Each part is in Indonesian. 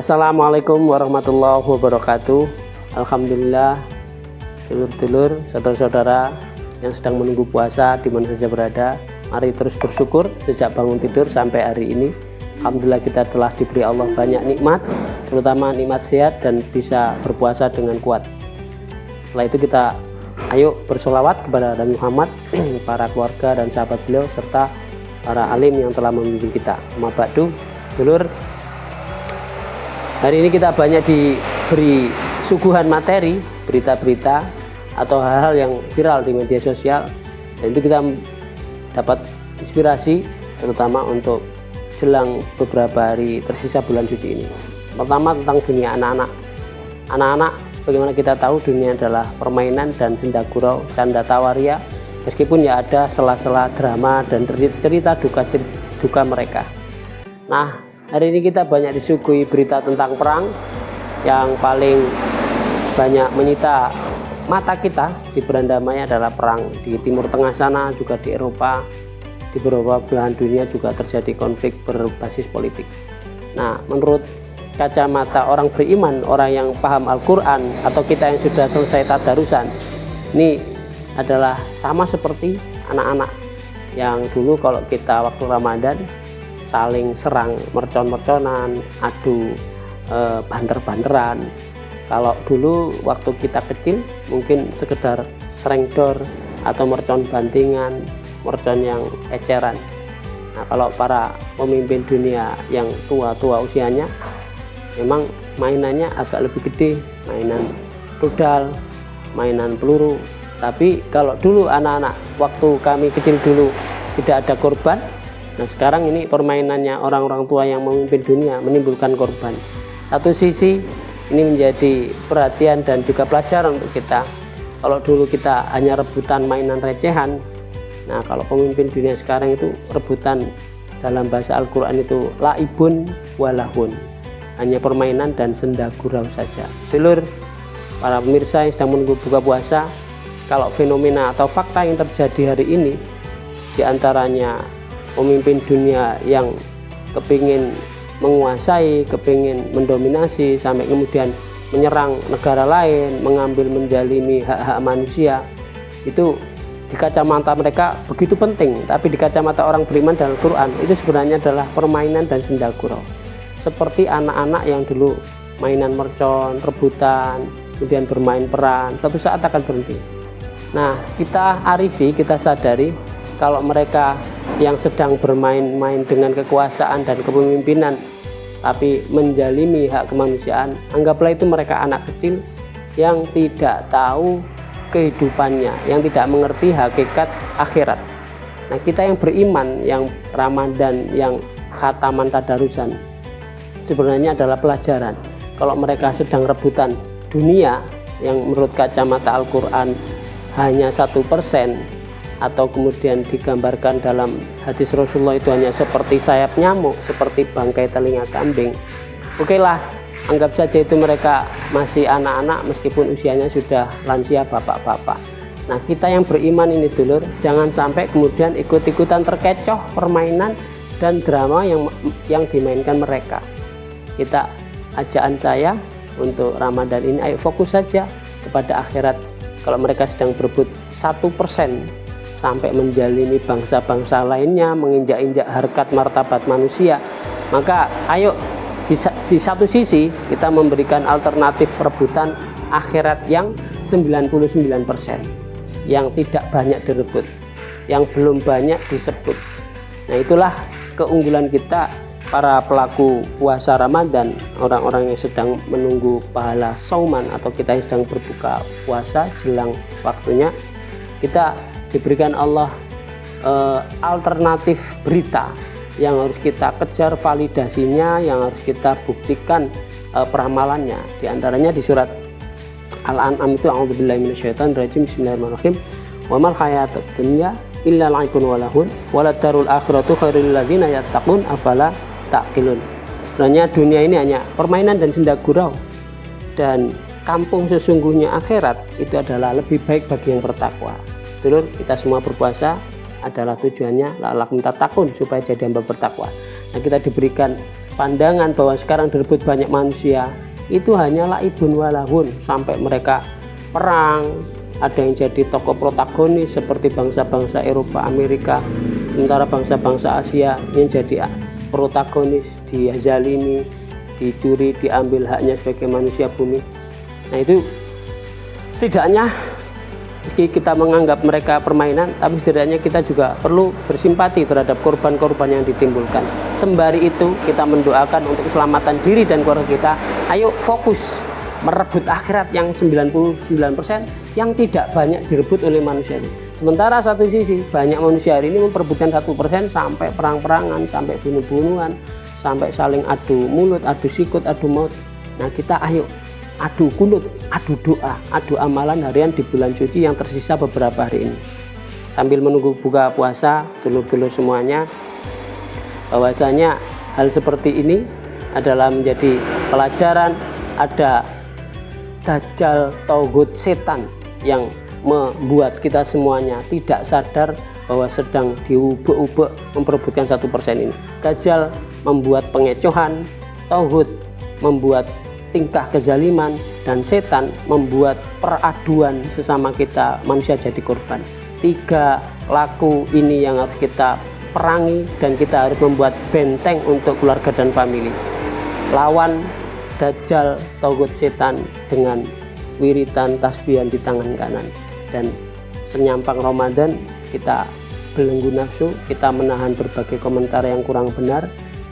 Assalamualaikum warahmatullahi wabarakatuh. Alhamdulillah, dulur-dulur, saudara-saudara yang sedang menunggu puasa di mana saja berada, mari terus bersyukur sejak bangun tidur sampai hari ini. Alhamdulillah kita telah diberi Allah banyak nikmat, terutama nikmat sehat dan bisa berpuasa dengan kuat. Setelah itu kita ayo bersolawat kepada Nabi Muhammad, para keluarga dan sahabat beliau, serta para alim yang telah membimbing kita. Amma ba'du, dulur, hari ini kita banyak diberi suguhan materi, berita-berita atau hal-hal yang viral di media sosial, dan itu kita dapat inspirasi terutama untuk jelang beberapa hari tersisa bulan suci ini. Pertama tentang dunia anak-anak. Anak-anak, sebagaimana kita tahu, dunia adalah permainan dan senda gurau, canda tawaria, meskipun ya ada sela-sela drama dan cerita duka mereka. Nah, hari ini kita banyak disuguhi berita tentang perang yang paling banyak menyita mata kita di berandamanya adalah perang di Timur Tengah sana, juga di Eropa, di beberapa belahan dunia juga terjadi konflik berbasis politik. Nah, menurut kacamata orang beriman, orang yang paham Al-Quran, atau kita yang sudah selesai tadarusan, ini adalah sama seperti anak-anak yang dulu kalau kita waktu Ramadan saling serang, mercon-merconan, adu banter-banteran. Kalau dulu waktu kita kecil mungkin sekedar serengdor atau mercon bantingan, mercon yang eceran. Nah, kalau para pemimpin dunia yang tua-tua usianya, memang mainannya agak lebih gede, mainan rudal, mainan peluru. Tapi kalau dulu anak-anak waktu kami kecil dulu tidak ada korban. Nah, sekarang ini permainannya orang-orang tua yang memimpin dunia menimbulkan korban. Satu sisi ini menjadi perhatian dan juga pelajaran untuk kita. Kalau dulu kita hanya rebutan mainan recehan, nah kalau pemimpin dunia sekarang itu rebutan, dalam bahasa Al-Quran itu laibun walahun, hanya permainan dan senda gurau saja. Dulur, para pemirsa yang sedang menunggu buka puasa, kalau fenomena atau fakta yang terjadi hari ini, diantaranya pemimpin dunia yang kepingin menguasai, kepingin mendominasi, sampai kemudian menyerang negara lain, mengambil menjalimi hak-hak manusia, itu di kacamata mereka begitu penting, tapi di kacamata orang beriman dalam Al-Quran itu sebenarnya adalah permainan dan senda gurau. Seperti anak-anak yang dulu mainan mercon, rebutan, kemudian bermain peran, suatu saat akan berhenti. Nah, kita arifi, kita sadari kalau mereka yang sedang bermain-main dengan kekuasaan dan kepemimpinan tapi menjalimi hak kemanusiaan, anggaplah itu mereka anak kecil yang tidak tahu kehidupannya, yang tidak mengerti hakikat akhirat. Nah, kita yang beriman, yang Ramadan, yang khataman tadarusan, sebenarnya adalah pelajaran. Kalau mereka sedang rebutan dunia yang menurut kacamata Al-Quran hanya 1%, atau kemudian digambarkan dalam hadis Rasulullah itu hanya seperti sayap nyamuk, seperti bangkai telinga kambing. Oke lah, anggap saja itu mereka masih anak-anak meskipun usianya sudah lansia, bapak-bapak. Nah, kita yang beriman ini dulur, jangan sampai kemudian ikut-ikutan terkecoh permainan dan drama yang dimainkan mereka. Kita, ajaan saya untuk Ramadan ini, ayo fokus saja kepada akhirat. Kalau mereka sedang berebut 1% sampai menjalimi bangsa-bangsa lainnya, menginjak-injak harkat martabat manusia, maka ayo di satu sisi kita memberikan alternatif rebutan akhirat yang 99%, yang tidak banyak direbut, yang belum banyak disebut. Nah, itulah keunggulan kita para pelaku puasa Ramadan, orang-orang yang sedang menunggu pahala sauman, atau kita yang sedang berbuka puasa jelang waktunya. Kita diberikan Allah alternatif berita yang harus kita kejar validasinya, yang harus kita buktikan peramalannya. Di antaranya di surat Al-An'am itu, a'udzubillahi minasyaitonirrajim, bismillahirrahmanirrahim, wa mal hayatud dunya illa la'ibun wa lahun walad darul akhiratu khairul lil ladzina yattaqun afala taqilun. Sebenarnya dunia ini hanya permainan dan senda gurau, dan kampung sesungguhnya akhirat itu adalah lebih baik bagi yang bertakwa. Dulur, kita semua berpuasa adalah tujuannya la'allakum tattaqun, supaya jadi hamba bertakwa. Nah, kita diberikan pandangan bahwa sekarang direbut banyak manusia itu hanyalah ibun walahun, sampai mereka perang, ada yang jadi tokoh protagonis seperti bangsa-bangsa Eropa, Amerika, sementara bangsa-bangsa Asia yang jadi protagonis dizalimi, dicuri, diambil haknya sebagai manusia bumi. Nah itu setidaknya meski kita menganggap mereka permainan, tapi setidaknya kita juga perlu bersimpati terhadap korban-korban yang ditimbulkan. Sembari itu kita mendoakan untuk keselamatan diri dan keluarga kita. Ayo fokus merebut akhirat yang 99% yang tidak banyak direbut oleh manusia ini. Sementara satu sisi banyak manusia hari ini memperebutkan 1% sampai perang-perangan, sampai bunuh-bunuhan, sampai saling adu mulut, adu sikut, adu maut. Nah kita ayo adu kunut, adu doa, adu amalan harian di bulan suci yang tersisa beberapa hari ini. Sambil menunggu buka puasa, dulur-dulur semuanya, bahwasanya hal seperti ini adalah menjadi pelajaran. Ada dajjal, tauhid, setan yang membuat kita semuanya tidak sadar bahwa sedang diubek-ubek memperebutkan 1% ini. Dajjal membuat pengecohan, tauhid membuat tingkah kezaliman, dan setan membuat peraduan sesama kita manusia jadi korban. 3 laku ini yang harus kita perangi, dan kita harus membuat benteng untuk keluarga dan famili. Lawan dajjal, tauhid, setan dengan wiritan tasbihan di tangan kanan. Dan senyampang Ramadan kita belenggu nafsu, kita menahan berbagai komentar yang kurang benar,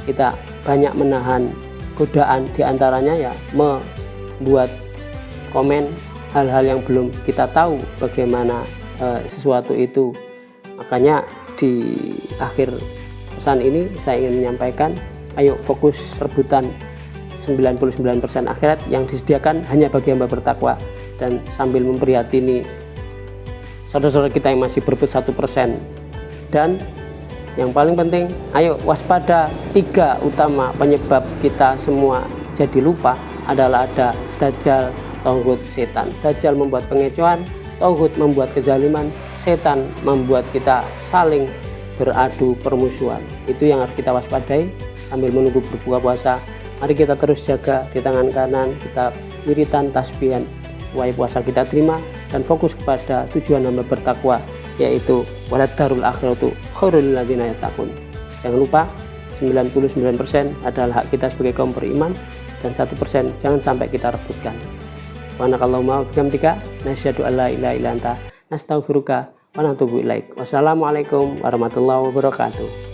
kita banyak menahan godaan, diantaranya ya membuat komen hal-hal yang belum kita tahu bagaimana sesuatu itu. Makanya di akhir pesan ini saya ingin menyampaikan, ayo fokus rebutan 99% akhirat yang disediakan hanya bagi hamba bertakwa, dan sambil memprihatini saudara-saudara kita yang masih berebut 1%. Dan yang paling penting, ayo waspada 3 utama penyebab kita semua jadi lupa adalah ada dajjal, tauhid, setan. Dajjal membuat pengecohan, tauhid membuat kezaliman, setan membuat kita saling beradu permusuhan. Itu yang harus kita waspadai sambil menunggu berbuka puasa. Mari kita terus jaga di tangan kanan, kita wiritan tasbihan supaya puasa kita terima dan fokus kepada tujuan hamba bertakwa, yaitu waladdarul akhiratu khairul lil ladzina yattaqun. Jangan lupa 99% adalah hak kita sebagai kaum beriman, dan 1% jangan sampai kita rebutkan. Wa nakallahumma wa bihamdika nasyhadu an la ilaha illa anta nastaghfiruka wa natubu ilaik. Wassalamualaikum warahmatullahi wabarakatuh.